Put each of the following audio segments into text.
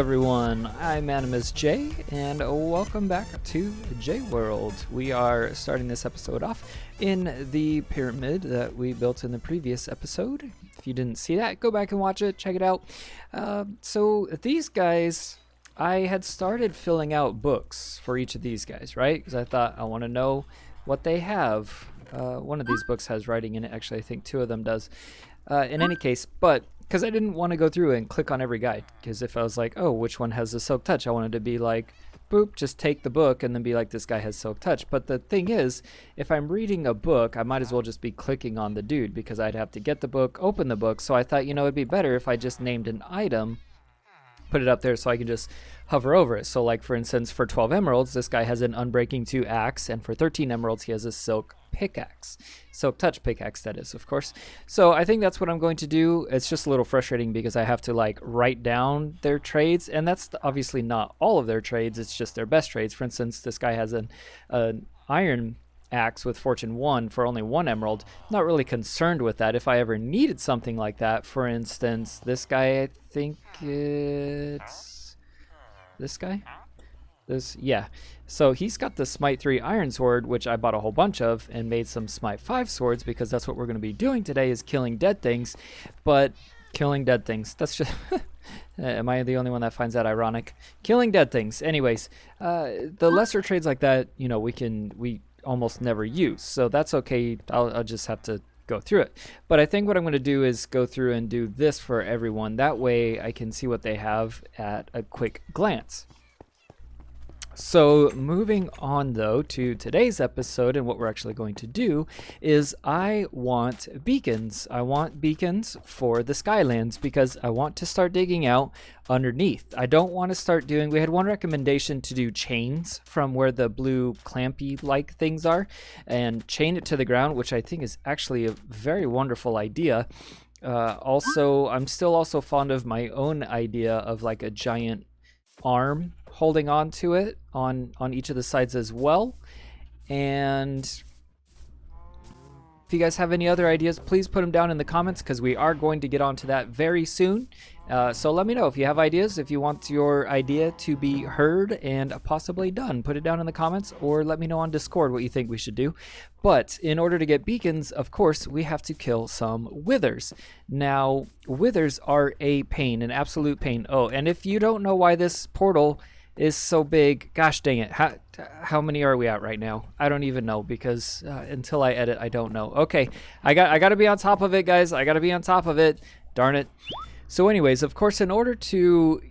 everyone, I'm AnimusJ, and welcome back to JWorld. We are starting this episode off in the pyramid that we built in the previous episode. If you didn't see that, go back and watch it, check it out. So these guys, I had started filling out books for each of these guys, right? Because I thought I want to know what they have. One of these books has writing in it, actually I think two of them does. In any case, but because I didn't want to go through and click on every guide, because if I was like, oh, which one has the silk touch, I wanted to be like, boop, just take the book and then be like, this guy has silk touch. But the thing is, if I'm reading a book, I might as well just be clicking on the dude, because I'd have to get the book, open the book. So I thought, it'd be better if I just named an item, put it up there so I can just hover over it. So like, for instance, for 12 emeralds, this guy has an Unbreaking 2 axe, and for 13 emeralds, he has a silk pickaxe. Silk touch pickaxe, that is, of course. So I think that's what I'm going to do. It's just a little frustrating because I have to like write down their trades, and that's obviously not all of their trades, it's just their best trades. For instance, this guy has an iron axe with fortune 1 for only 1 emerald. Not really concerned with that. If I ever needed something like that, for instance, this guy, I think it's this guy. Yeah, so he's got the Smite 3 iron sword, which I bought a whole bunch of and made some Smite 5 swords, because that's what we're going to be doing today, is killing dead things. But killing dead things, that's just am I the only one that finds that ironic? Killing dead things. Anyways, the lesser trades like that, we almost never use, so that's okay. I'll just have to go through it. But I think what I'm going to do is go through and do this for everyone. That way I can see what they have at a quick glance. So moving on though to today's episode, and what we're actually going to do is I want beacons. I want beacons for the Skylands, because I want to start digging out underneath. I don't want to start doing, we had one recommendation to do chains from where the blue clampy like things are and chain it to the ground, which I think is actually a very wonderful idea. Also, I'm still also fond of my own idea of like a giant arm holding on to it on each of the sides as well. And if you guys have any other ideas, please put them down in the comments, because we are going to get onto that very soon. So let me know if you have ideas, if you want your idea to be heard and possibly done. Put it down in the comments, or let me know on Discord what you think we should do. But in order to get beacons, of course, we have to kill some withers. Now, withers are a pain, an absolute pain. Oh, and if you don't know why this portal is so big, gosh dang it, how many are we at right now? I don't even know, because until I edit, I don't know. Okay, I got to be on top of it, guys. I got to be on top of it. Darn it. So anyways, of course, in order to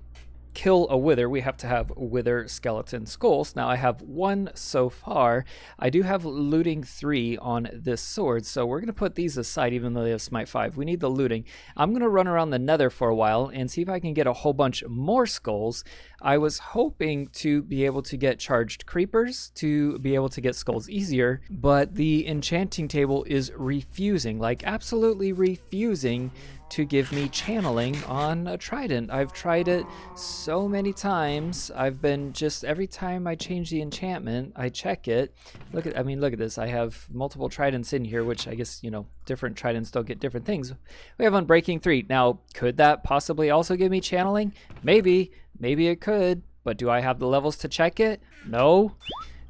kill a wither, we have to have wither skeleton skulls. Now I have 1 so far. I do have looting 3 on this sword, so we're going to put these aside even though they have smite 5. We need the looting. I'm going to run around the nether for a while and see if I can get a whole bunch more skulls. I was hoping to be able to get charged creepers to be able to get skulls easier, but the enchanting table is refusing, like absolutely refusing to give me channeling on a trident. I've tried it so many times. I've been just, every time I change the enchantment, I check it. Look at this. I have multiple tridents in here, which I guess, different tridents don't get different things. We have Unbreaking 3. Now, could that possibly also give me channeling? Maybe it could, but do I have the levels to check it? No.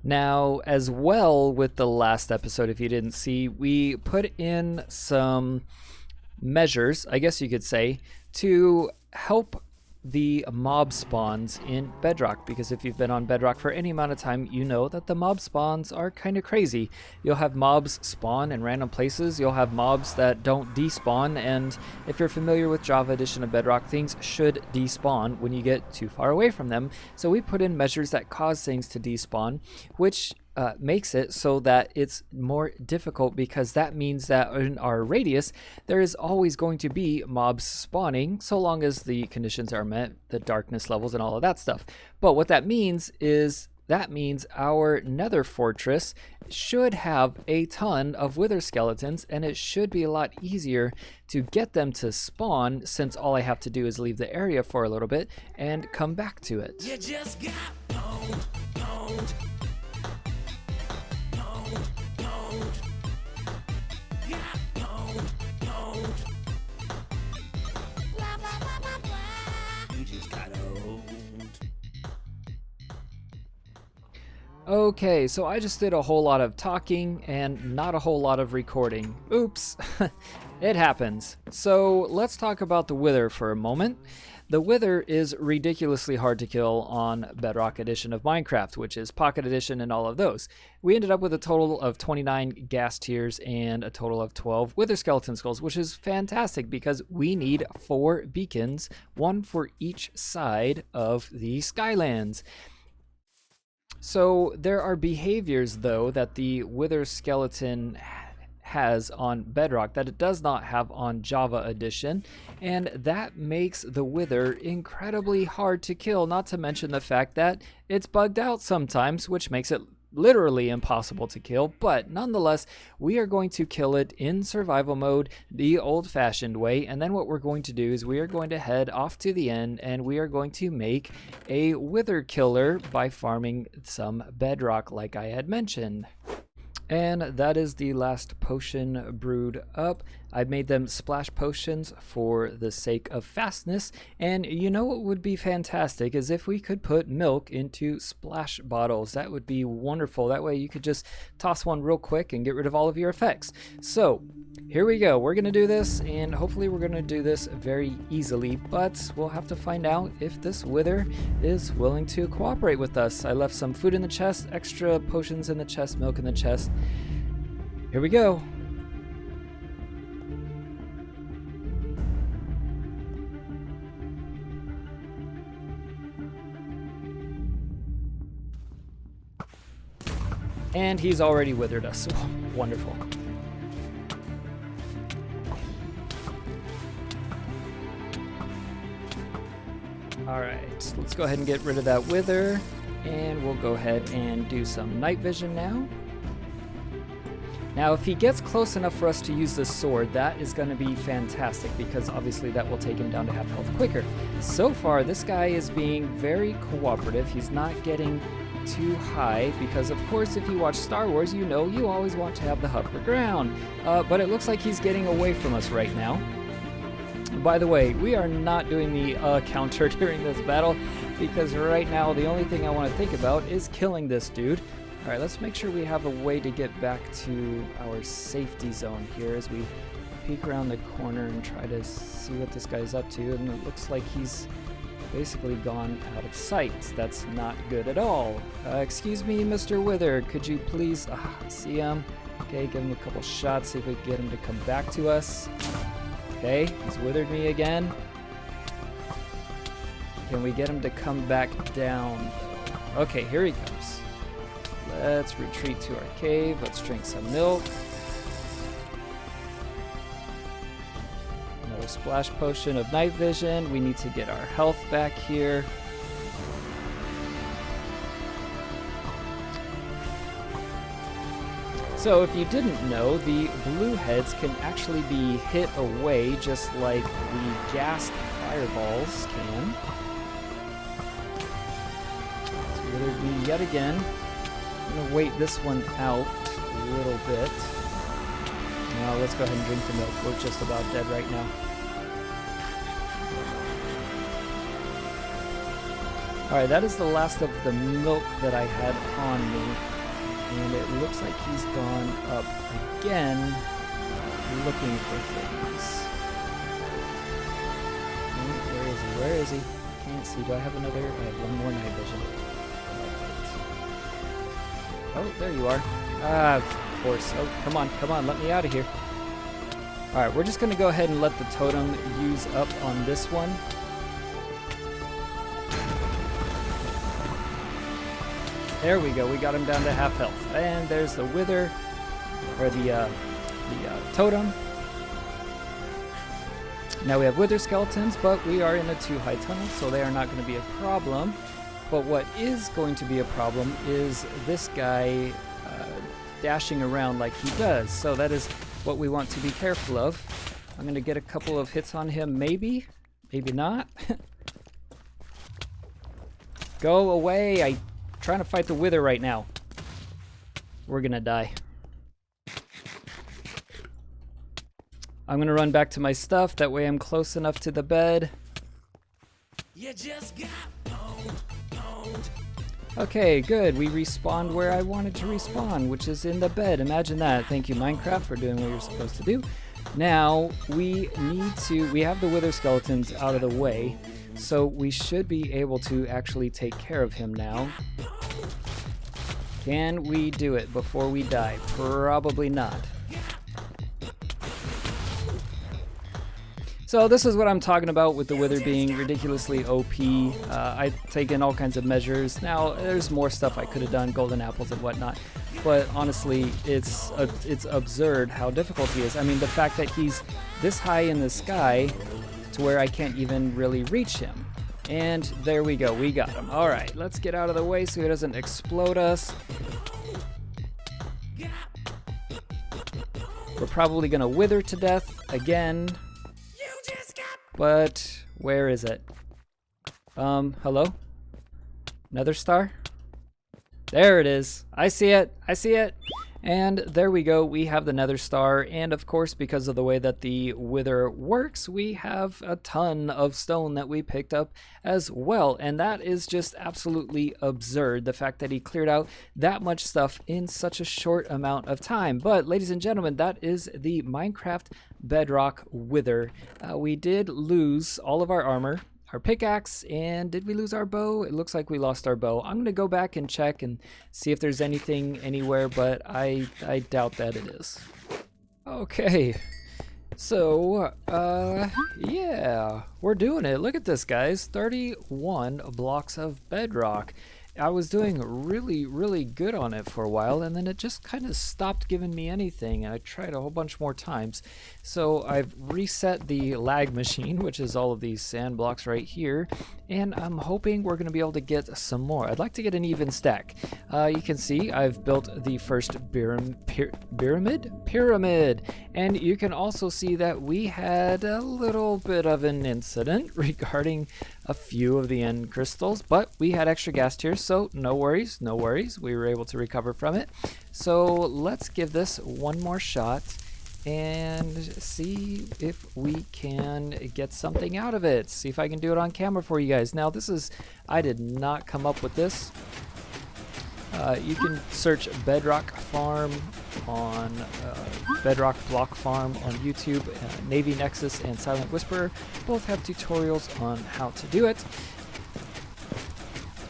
Now, as well with the last episode, if you didn't see, we put in some measures, I guess you could say, to help the mob spawns in Bedrock, because if you've been on Bedrock for any amount of time, you know that the mob spawns are kind of crazy. You'll have mobs spawn in random places, you'll have mobs that don't despawn, and if you're familiar with Java edition of Bedrock, things should despawn when you get too far away from them. So we put in measures that cause things to despawn, which makes it so that it's more difficult, because that means that in our radius there is always going to be mobs spawning, so long as the conditions are met, the darkness levels and all of that stuff. But what that means is our nether fortress should have a ton of wither skeletons, and it should be a lot easier to get them to spawn, since all I have to do is leave the area for a little bit and come back to it. You just got pwned. You just gotta Okay, so I just did a whole lot of talking and not a whole lot of recording. Oops. It happens. So let's talk about the Wither for a moment. The Wither is ridiculously hard to kill on Bedrock Edition of Minecraft, which is Pocket Edition and all of those. We ended up with a total of 29 gas tiers and a total of 12 Wither skeleton skulls, which is fantastic because we need 4 beacons, 1 for each side of the Skylands. So there are behaviors, though, that the Wither skeleton has on Bedrock that it does not have on Java Edition, and that makes the Wither incredibly hard to kill, not to mention the fact that it's bugged out sometimes, which makes it literally impossible to kill. But nonetheless, we are going to kill it in survival mode the old-fashioned way, and then what we're going to do is we are going to head off to the end and we are going to make a Wither killer by farming some bedrock like I had mentioned. And that is the last potion brewed up. I made them splash potions for the sake of fastness, and you know what would be fantastic is if we could put milk into splash bottles. That would be wonderful. That way you could just toss one real quick and get rid of all of your effects. So here we go. We're gonna do this, and hopefully we're gonna do this very easily, but we'll have to find out if this Wither is willing to cooperate with us. I left some food in the chest, extra potions in the chest, milk in the chest. Here we go. And he's already withered us. Wonderful. Alright, let's go ahead and get rid of that wither. And we'll go ahead and do some night vision now. Now, if he gets close enough for us to use this sword, that is going to be fantastic because obviously that will take him down to half health quicker. So far, this guy is being very cooperative. He's not getting too high because, of course, if you watch Star Wars, you know you always want to have the upper ground. But it looks like he's getting away from us right now. By the way, we are not doing the counter during this battle because right now the only thing I want to think about is killing this dude. Alright, let's make sure we have a way to get back to our safety zone here as we peek around the corner and try to see what this guy's up to. And it looks like he's basically gone out of sight. That's not good at all. Excuse me, Mr. Wither, could you please see him? Okay, give him a couple shots, see if we can get him to come back to us. Okay, he's withered me again. Can we get him to come back down? Okay, here he comes. Let's retreat to our cave. Let's drink some milk. Another splash potion of night vision. We need to get our health back here. So if you didn't know, the blue heads can actually be hit away just like the gassed fireballs can. It's withered me yet again. I'm going to wait this one out a little bit. Now let's go ahead and drink the milk. We're just about dead right now. Alright, that is the last of the milk that I had on me. And it looks like he's gone up again looking for things. Where is he? Where is he? Can't see. Do I have another? I have one more night vision. Oh, there you are. Ah, of course. Oh, come on, let me out of here. Alright, we're just going to go ahead and let the totem use up on this one. There we go, we got him down to half health. And there's the wither, or the totem. Now we have wither skeletons, but we are in a too high tunnel, so they are not going to be a problem. But what is going to be a problem is this guy dashing around like he does. So that is what we want to be careful of. I'm going to get a couple of hits on him, maybe. Maybe not. Go away. I'm trying to fight the wither right now. We're going to die. I'm going to run back to my stuff. That way I'm close enough to the bed. You just got Okay, good. We respawned where I wanted to respawn, which is in the bed. Imagine that. Thank you, Minecraft, for doing what you're supposed to do. Now, we have the wither skeletons out of the way, so we should be able to actually take care of him now. Can we do it before we die? Probably not. So this is what I'm talking about with the wither being ridiculously OP. I've taken all kinds of measures. Now, there's more stuff I could have done, golden apples and whatnot. But honestly, it's absurd how difficult he is. I mean, the fact that he's this high in the sky to where I can't even really reach him. And there we go, we got him. All right, let's get out of the way so he doesn't explode us. We're probably gonna wither to death again. But where is it? Hello? Nether star? There it is. I see it. I see it. And there we go. We have the nether star. And of course, because of the way that the wither works, we have a ton of stone that we picked up as well. And that is just absolutely absurd. The fact that he cleared out that much stuff in such a short amount of time. But ladies and gentlemen, that is the Minecraft Bedrock Wither. We did lose all of our armor, our pickaxe, and did we lose our bow? It looks like we lost our bow. I'm gonna go back and check and see if there's anything anywhere, but I doubt that it is. Okay, so yeah, we're doing it. Look at this, guys. 31 blocks of bedrock. I was doing really good on it for a while, and then it just kind of stopped giving me anything. I tried a whole bunch more times. So I've reset the lag machine, which is all of these sand blocks right here, and I'm hoping we're going to be able to get some more. I'd like to get an even stack. You can see I've built the first pyramid, and you can also see that we had a little bit of an incident regarding a few of the end crystals, but we had extra gas tiers, so no worries, no worries. We were able to recover from it. So let's give this one more shot and see if we can get something out of it. See if I can do it on camera for you guys. Now I did not come up with this. You can search Bedrock Farm on Bedrock Block Farm on YouTube. Navy Nexus and Silent Whisperer both have tutorials on how to do it.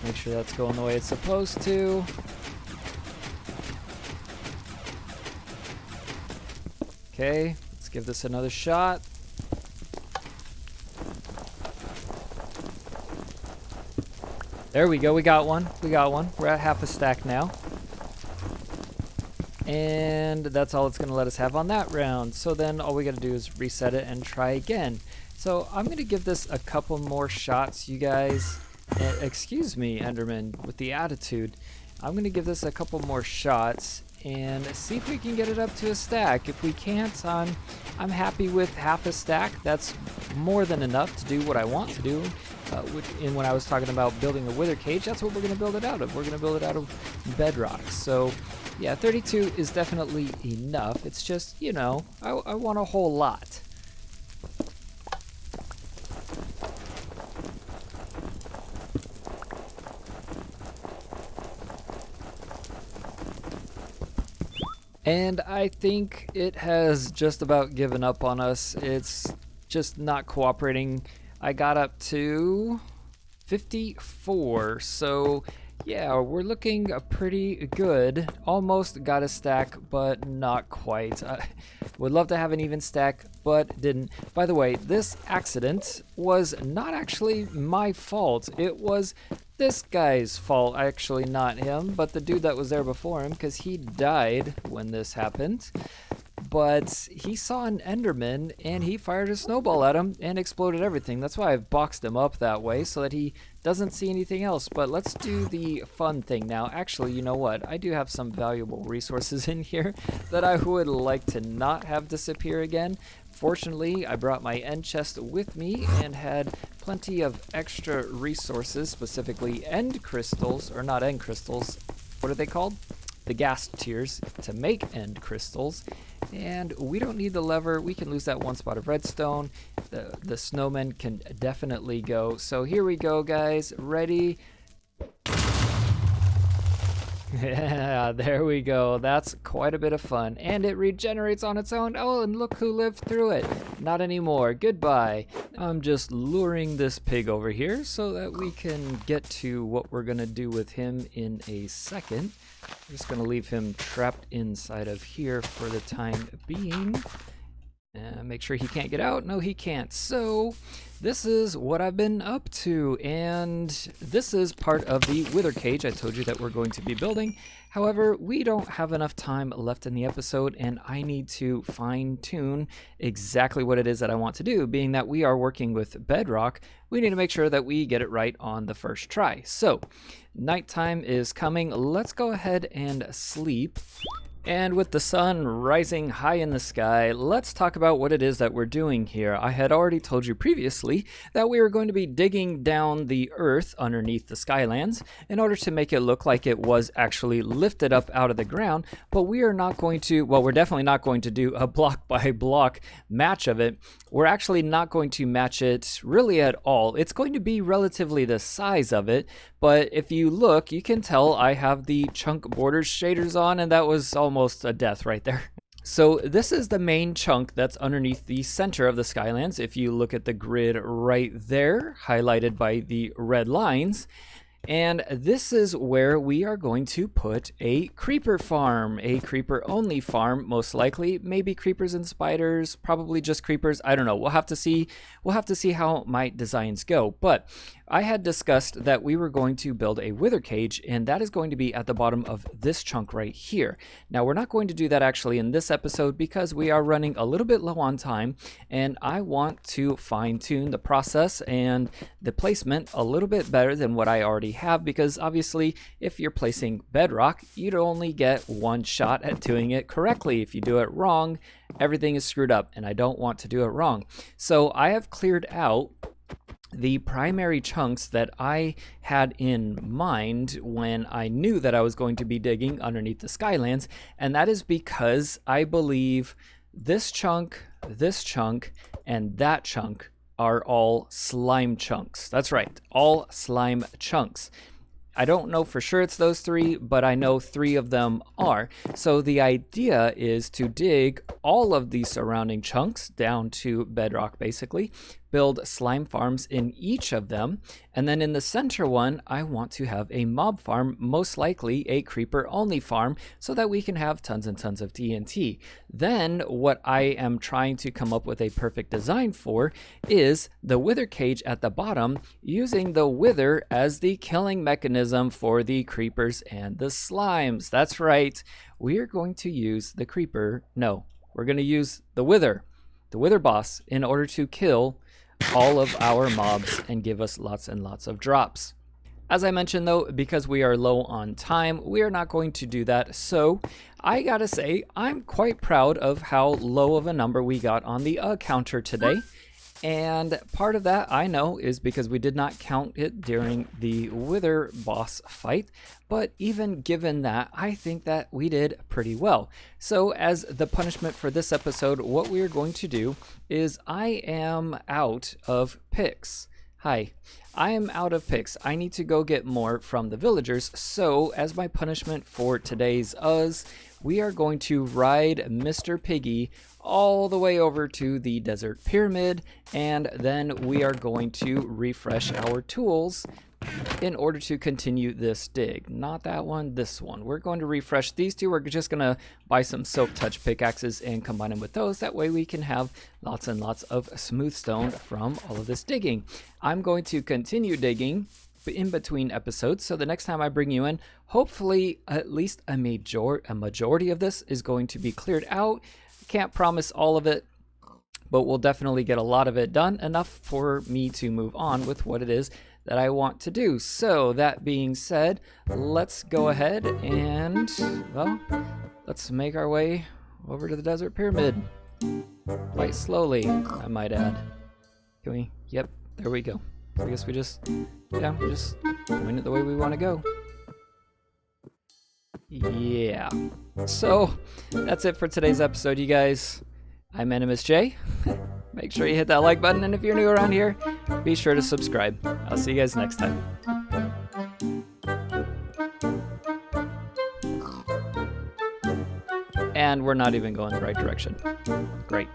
Make sure that's going the way it's supposed to. Okay, let's give this another shot. There we go, we got one. We're at half a stack now. And that's all it's gonna let us have on that round. So then all we gotta do is reset it and try again. So I'm gonna give this a couple more shots, you guys. Excuse me, Enderman, with the attitude. I'm gonna give this a couple more shots and see if we can get it up to a stack. If we can't, I'm happy with half a stack. That's more than enough to do what I want to do. When I was talking about building a wither cage, that's what we're going to build it out of. We're going to build it out of bedrock. So yeah, 32 is definitely enough. It's just, you know, I want a whole lot. And I think it has just about given up on us. It's just not cooperating. I got up to 54, so yeah, we're looking pretty good. Almost got a stack, but not quite. Would love to have an even stack, but didn't. By the way, this accident was not actually my fault. It was this guy's fault, actually, not him, but the dude that was there before him, because he died when this happened. But he saw an Enderman and he fired a snowball at him and exploded everything. That's why I've boxed him up that way, so that he doesn't see anything else. But let's do the fun thing now. Actually, you know what? I do have some valuable resources in here that I would like to not have disappear again. Fortunately, I brought my end chest with me and had plenty of extra resources, specifically end crystals, or not end crystals, what are they called? The gas tiers, to make end crystals. And we don't need the lever. We can lose that one spot of redstone. The snowmen can definitely go. So here we go, guys. Ready? Yeah, there we go. That's quite a bit of fun. And it regenerates on its own. Oh, and look who lived through it. Not anymore. Goodbye. I'm just luring this pig over here so that we can get to what we're going to do with him in a second. I'm just going to leave him trapped inside of here for the time being. Make sure he can't get out. No, he can't. So this is what I've been up to, and this is part of the wither cage I told you that we're going to be building. However, we don't have enough time left in the episode, and I need to fine-tune exactly what it is that I want to do. Being that we are working with Bedrock, we need to make sure that we get it right on the first try. So nighttime is coming. Let's go ahead and sleep. And with the sun rising high in the sky, let's talk about what it is that we're doing here. I had already told you previously that we were going to be digging down the earth underneath the Skylands in order to make it look like it was actually lifted up out of the ground, but we are not going to, well, we're definitely not going to do a block by block match of it. We're actually not going to match it really at all. It's going to be relatively the size of it, but if you look, you can tell I have the chunk borders shaders on, and that was almost a death right there. So this is the main chunk that's underneath the center of the Skylands. If you look at the grid right there, highlighted by the red lines, and this is where we are going to put a creeper farm, a creeper only farm, most likely. Maybe creepers and spiders, probably just creepers. I don't know. We'll have to see. We'll have to see how my designs go. But I had discussed that we were going to build a wither cage, and that is going to be at the bottom of this chunk right here. Now, we're not going to do that actually in this episode because we are running a little bit low on time, and I want to fine-tune the process and the placement a little bit better than what I already have, because obviously if you're placing bedrock, you'd only get one shot at doing it correctly. If you do it wrong, everything is screwed up, and I don't want to do it wrong. So I have cleared out the primary chunks that I had in mind when I knew that I was going to be digging underneath the Skylands, and that is because I believe this chunk, and that chunk are all slime chunks. That's right, all slime chunks. I don't know for sure it's those three, but I know three of them are. So the idea is to dig all of the surrounding chunks down to bedrock, basically, build slime farms in each of them, and then in the center one, I want to have a mob farm, most likely a creeper only farm, so that we can have tons and tons of TNT. Then what I am trying to come up with a perfect design for is the wither cage at the bottom, using the wither as the killing mechanism for the creepers and the slimes. That's right, we are going to use the creeper, no, we're going to use the wither boss, in order to kill all of our mobs and give us lots and lots of drops. As I mentioned though, because we are low on time, we are not going to do that. So I gotta say, I'm quite proud of how low of a number we got on the counter today. And part of that, I know, is because we did not count it during the wither boss fight. But even given that, I think that we did pretty well. So as the punishment for this episode, what we are going to do is I am out of picks. Hi, I am out of picks. I need to go get more from the villagers. So as my punishment for today's we are going to ride Mr. Piggy all the way over to the desert pyramid, and then we are going to refresh our tools in order to continue this dig. Not that one, this one. We're going to refresh these two. We're just going to buy some silk touch pickaxes and combine them with those. That way we can have lots and lots of smooth stone from all of this digging. I'm going to continue digging in between episodes, so the next time I bring you in, hopefully at least a majority of this is going to be cleared out. Can't promise all of it, but we'll definitely get a lot of it done, enough for me to move on with what it is that I want to do. So that being said, let's go ahead and, well, let's make our way over to the desert pyramid. Quite slowly, I might add. Can we? Yep, there we go. I guess we just point it the way we want to go. Yeah. So that's it for today's episode, you guys. I'm AnimusJ. Make sure you hit that like button, and if you're new around here, be sure to subscribe. I'll see you guys next time. And we're not even going the right direction. Great.